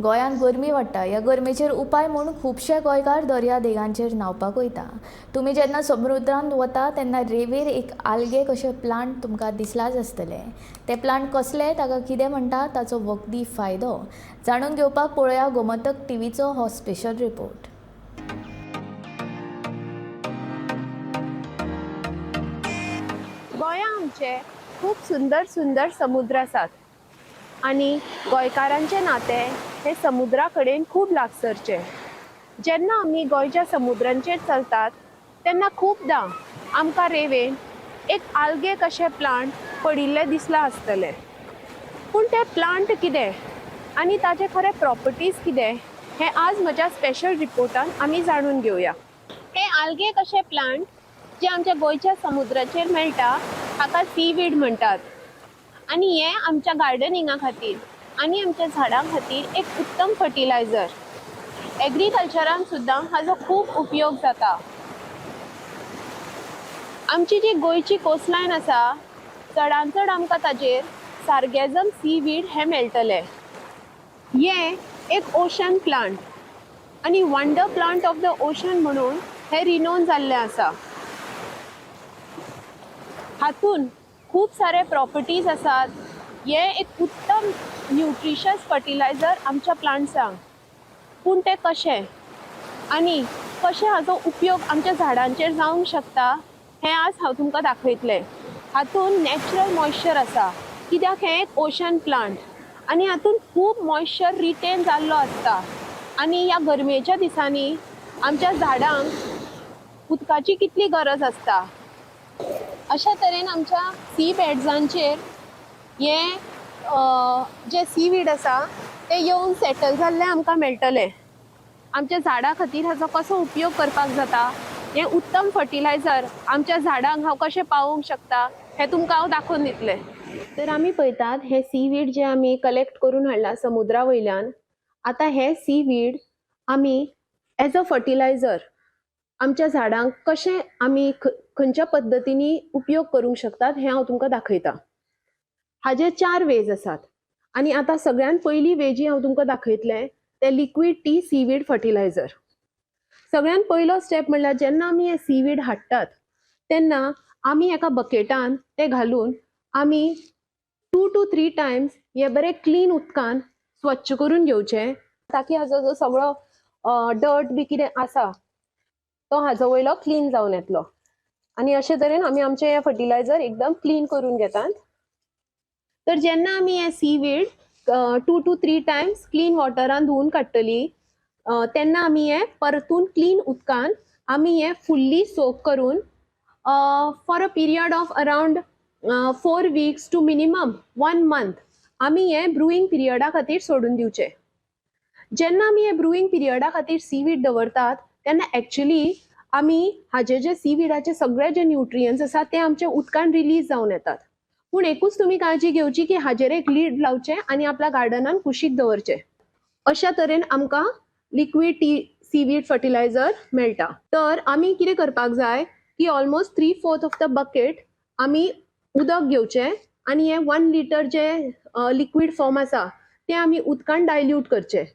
गोंयांत गरमी वाडटा. ह्या गरमेचेर उपाय म्हूण खुबशे गोंयकार दर्या देगांचेर न्हावपाक वयता. तुमी जेन्ना समुद्रांत वता तेन्ना रेंवेर एक आल्गे कशे प्लांट तुमकां दिसलाच आसतले. ते प्लांट कसले, ताका कितें म्हणटा, ताचो वखदी फायदो जाणून घेवपाक पळोवया गोमंतक टीव्हीचो हो स्पेशल रिपोर्ट. गोंया आमचे खूब सुंदर सुंदर समुद्र आसात आणि गोंयकारांचे नाते हे समुद्रा कडेन खूब लागसरचे. जेन्ना आमी गोंयच्या समुद्रांचेर चलतात तेन्ना खूबदां आमकां रेंवेन एक आल्गे कशे प्लांट पडिल्ले दिसला आसतले. पूण ते प्लांट कितें आनी ताचे खरे प्रॉपर्टीज कितें हे आज म्हज्या स्पेशल रिपोर्टान आमी जाणून घेवया. हे आल्गे कशे प्लांट जे आमच्या गोंयच्या समुद्राचेर मेळटा हाका सीवीड म्हणटात. आणि हे आमच्या गार्डनिंगा खातीर आनी आमच्या झाडां खातीर एक उत्तम फर्टिलायझर. एग्रीकल्चरान सुद्दां हाजो खूब उपयोग जाता. आमची जी गोंयची कोस्टलायन आसा चडांत चड आमकां ताजेर सार्गेझम सीवीड हे मेळटले. हे एक ओशन प्लांट आनी wonder plant of the ocean म्हणून हे रिनोन जाल्ले आसा. हातून खूब सारे प्रॉपर्टीज आसात. हे एक उत्तम न्यूट्रिशियस फर्टिलायझर आमच्या प्लांट्सांक. पूण ते कशें आनी कशें हाजो उपयोग आमच्या झाडांचेर जावंक शकता हें आज हांव तुमकां दाखयतलें. हातून नॅचरल मॉइश्चर आसा कित्याक हें एक ओशन प्लांट आनी हातून खूब मॉइश्चर रिटेन जाल्लो आसता. आनी ह्या गरमेच्या दिसांनी आमच्या झाडांक उदकाची कितली गरज आसता. अशा तरेन आमच्या सी बेड्सांचेर हे जे सीवीड आसा ते येवन सेटल जाल्ले आमकां मेळटले. आमच्या झाडां खातीर हाचो कसो उपयोग करपाक जाता, हें उत्तम फर्टिलायझर आमच्या झाडांक हांव कशें पावोवंक शकता हें तुमकां हांव दाखोवन दितलें. तर आमी पळयतात हे सीवीड जे आमी कलेक्ट करून हाडला समुद्रा वयल्यान. आतां हे सीवीड आमी एज अ फर्टिलायझर आमच्या झाडांक कशें आमी खंयच्या पद्दतींनी उपयोग करूंक शकतात हें हांव तुमकां दाखयतां. हाजे 4 वेज आसात आनी आतां सगळ्यान पयली वे जी हांव तुमकां दाखयतलें ते लिक्वीड टी सीवीड फर्टिलायझर. सगळ्यान पयलो स्टेप म्हणल्यार जेन्ना आमी हे सीवीड हाडटात तेन्ना आमी एका बकेटान ते घालून आमी 2 to 3 टायम्स हे बरे क्लीन उदकान स्वच्छ करून घेवचे ताकी हाजो जो सगळो डर्ट बी कितें आसा तो हाजो वयलो क्लीन जावन येतलो. आनी अशे तरेन आमी आमचें हें फर्टिलायझर एकदम क्लीन करून घेतात. तर जेन्ना आमी हें सीवीड 2 to 3 टायम्स क्लीन वॉटरान धुवन काडटली तेन्ना आमी हें परतून क्लीन उदकान आमी हें फुल्ली सोक करून for a period of around 4 weeks to minimum 1 month आमी हें ब्रुईंग पिरियडा खातीर सोडून दिवचें. जेन्ना आमी हे ब्रुईंग पिरियडा खातीर सीवीड दवरतात तेन्ना एक्चुअली आमी हाजे जे सीवीडाचे सगळे जे न्यूट्रियन्स आसात ते आमच्या उदकान रिलीज जावन येतात. पूण एकूच तुमी काळजी घेवची की हाजेर एक लीड लावचें आनी आपल्या गार्डनान कुशीक दवरचें. अशा तरेन आमकां लिक्वीड टी सीवीड फर्टिलायझर मेळटा. तर आमी कितें करपाक जाय की ऑलमोस्ट 3/4 ऑफ द बकेट आमी उदक घेवचें आनी हें 1 लिटर जे लिक्वीड फॉर्म आसा तें आमी उदकान डायल्यूट करचें.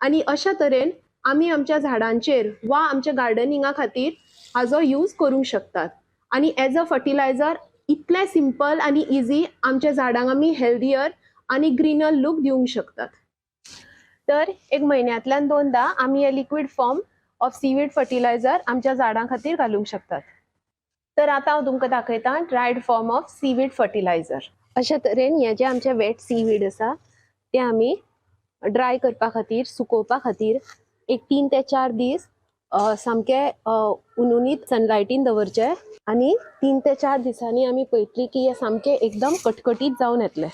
आनी अशा तरेन आमी आमच्या झाडांचेर वा आमच्या गार्डनिंगा खातीर हाजो यूज करूंक शकतात. आनी एज अ फर्टिलायझर इतलें सिंपल आनी इजी आमच्या झाडांक आमी हेल्दियर आनी ग्रीनर लूक दिवंक शकतात. तर एक म्हयन्यांतल्यान 2दा आमी हे liquid form of seaweed fertiliser आमच्या झाडां खातीर घालूंक शकतात. तर आतां हांव तुमकां दाखयतां dried form of seaweed fertiliser. अशा तरेन हे जे आमचे वेट सीवीड आसा ते आमी ड्राय करपा खातीर सुकोवपा खातीर एक 3 ते 4 दीस सामके उनुनीत सनलायटीन दवरचे आनी 3 ते 4 दिसांनी आमी पळयतली की हे सामके एकदम कटकटीत जावन येतले.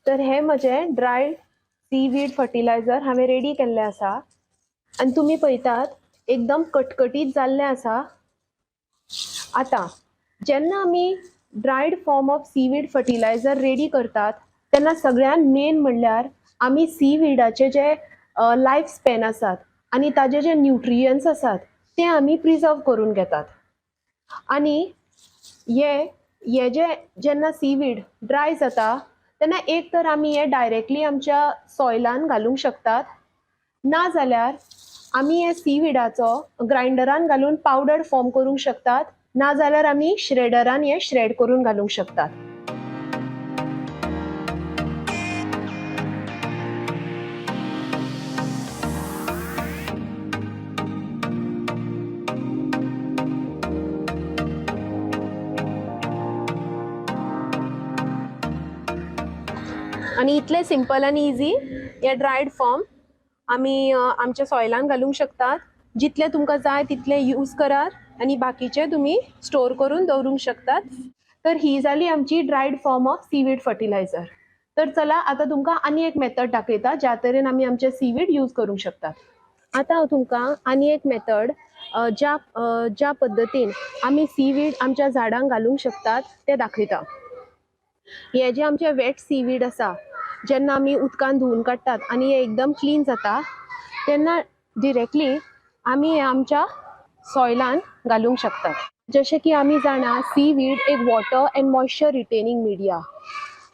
तर हे म्हजे ड्रायड सीवीड फर्टिलायझर हांवें रेडी केल्लें आसा आनी तुमी पळयतात एकदम कटकटीत जाल्लें आसा. आतां जेन्ना आमी dried form of seaweed fertiliser ready करतात तेन्ना सगळ्यान मेन म्हणल्यार आमी सीवीडाचे जे लायफ स्पॅन आसात आनी ताजे जे न्यूट्रियन्स आसात ते आमी प्रिजर्व करून घेतात. आनी हे जे जेन्ना सीवीड ड्राय जाता तेन्ना एक तर आमी हे डायरेक्टली आमच्या सॉयलान घालूंक शकतात, ना जाल्यार आमी हे सीविडाचो ग्रायंडरान घालून पावडर फॉर्म करूंक शकतात, ना जाल्यार आमी श्रेडरान हे श्रेड करून घालूंक शकतात. आणि इतले सिंपल आनी इजी हे ड्रायड फॉर्म आमी आमच्या सॉयलान घालूंक शकतात. जितले तुमकां जाय तितले यूज करात आणि बाकीचे तुम्ही स्टोर करून दवरूंक शकतात. तर ही जाली आमची dried form of seaweed fertiliser. तर चला आता तुमकां आनी एक मेथड दाखयता ज्या तरेन आमी आमचे सीवीड यूज करूंक शकतात. आता हांव तुमकां आनी एक मेथड ज्या पद्दतीन आमी सीवीड आमच्या झाडांक घालूंक शकतात ते दाखयता. हे जे आमचे वेट सीवीड आसा, जेन्ना आमी उदकान धुवन काडटात आनी हे एकदम क्लीन जाता तेन्ना डिरेक्टली आमी हे आमच्या सॉयलान घालूंक शकतात. जशें की आमी जाणा सीवीड एक water end moisture retaining media.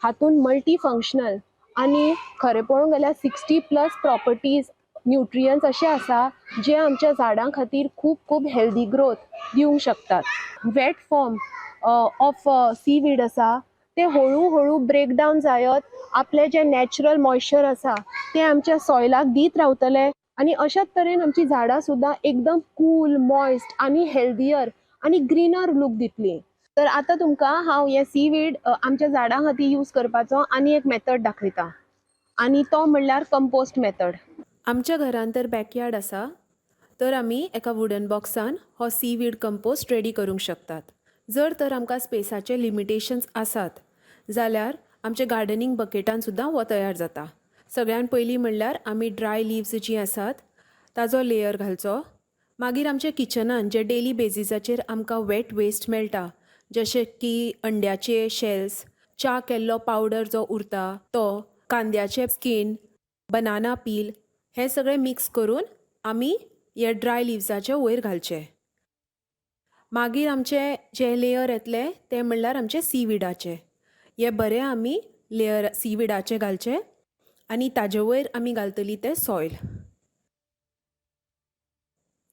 हातून मल्टी फंक्शनल आनी खरें पळोवंक गेल्यार 60+ प्रॉपर्टीज न्यूट्रियन्स अशे आसा जे आमच्या झाडां खातीर खूब खूब हेल्दी ग्रोथ दिवंक शकतात. वेट फॉर्म ऑफ सीवीड आसा ते हळू हळू ब्रेकडावन जायत आपले जे नॅचरल मॉइश्चर आसा ते आमच्या सॉयलाक दीत रावतले आणि अशाच तरेन आमची झाडां सुद्दां एकदम कूल, मॉइस्ट आणि हेल्दियर आणि ग्रीनर लूक दितली. तर आता तुमकां हांव हे सीवीड आमच्या झाडां खातीर यूज करपाचो आनी एक मेथड दाखयता आणि तो म्हणल्यार कंपोस्ट मेथड. आमच्या घरान तर बॅकयार्ड आसा, तर आमी एका वुडन बॉक्सान हो सीवीड कंपोस्ट रेडी करूंक शकतात. जर तर आमकां स्पेसाचे लिमिटेशन्स आसात जाल्यार आमचे गार्डनिंग बकेटान सुद्दां हो तयार जाता. सगळ्यान पयलीं म्हणल्यार आमी ड्राय लिव्स जी आसात ताजो लेयर घालचो. मागीर आमच्या किचनान जे डेली बेजिसाचेर आमकां वेट वेस्ट मेळटा, जशे की अंड्याचे शेल्स, च्या केल्लो पावडर जो उरता तो, कांद्याचे स्कीन, बनाना पील, हे सगळे मिक्स करून आमी हे ड्राय लिव्साचे वयर घालचे. मागीर आमचे जे लेयर येतले ते म्हणल्यार आमचे सीविडाचे. हे बरे आमी लेयर सीविडाचे घालचे आनी ताजे वयर आमी घालतली ते सॉयल.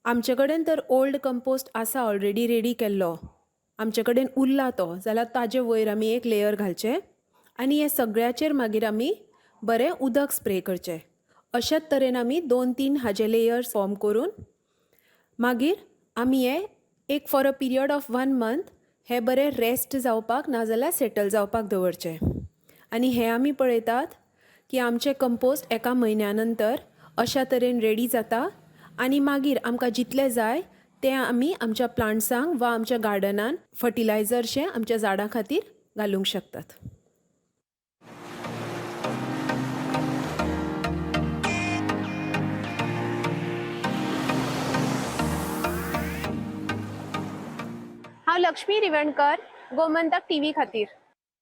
आमचे कडेन तर ओल्ड कंपोस्ट आसा ऑलरेडी रेडी केल्लो, आमचे कडेन उरला तो, जाल्यार ताजे वयर आमी एक लेयर घालचे आनी हे सगळ्याचेर मागीर आमी बरें उदक स्प्रे करचें. अशाच तरेन आमी 2-3 हाजे लेयर्स फॉर्म करून मागीर आमी हे एक for a period of 1 month हे बरें रेस्ट जावपाक नाजाल्यार सेटल जावपाक दवरचे. आनी हे आमी पळयतात की आमचे कंपोस्ट एका म्हयन्या नंतर अशा तरेन रेडी जाता आनी मागीर आमकां जितले जाय ते आमी आमच्या प्लांट्सांक वा आमच्या गार्डनान फर्टिलायझरशें आमच्या झाडां खातीर घालूंक शकतात. हांव लक्ष्मी रिवणकर, गोमंतक टीव्ही खातीर.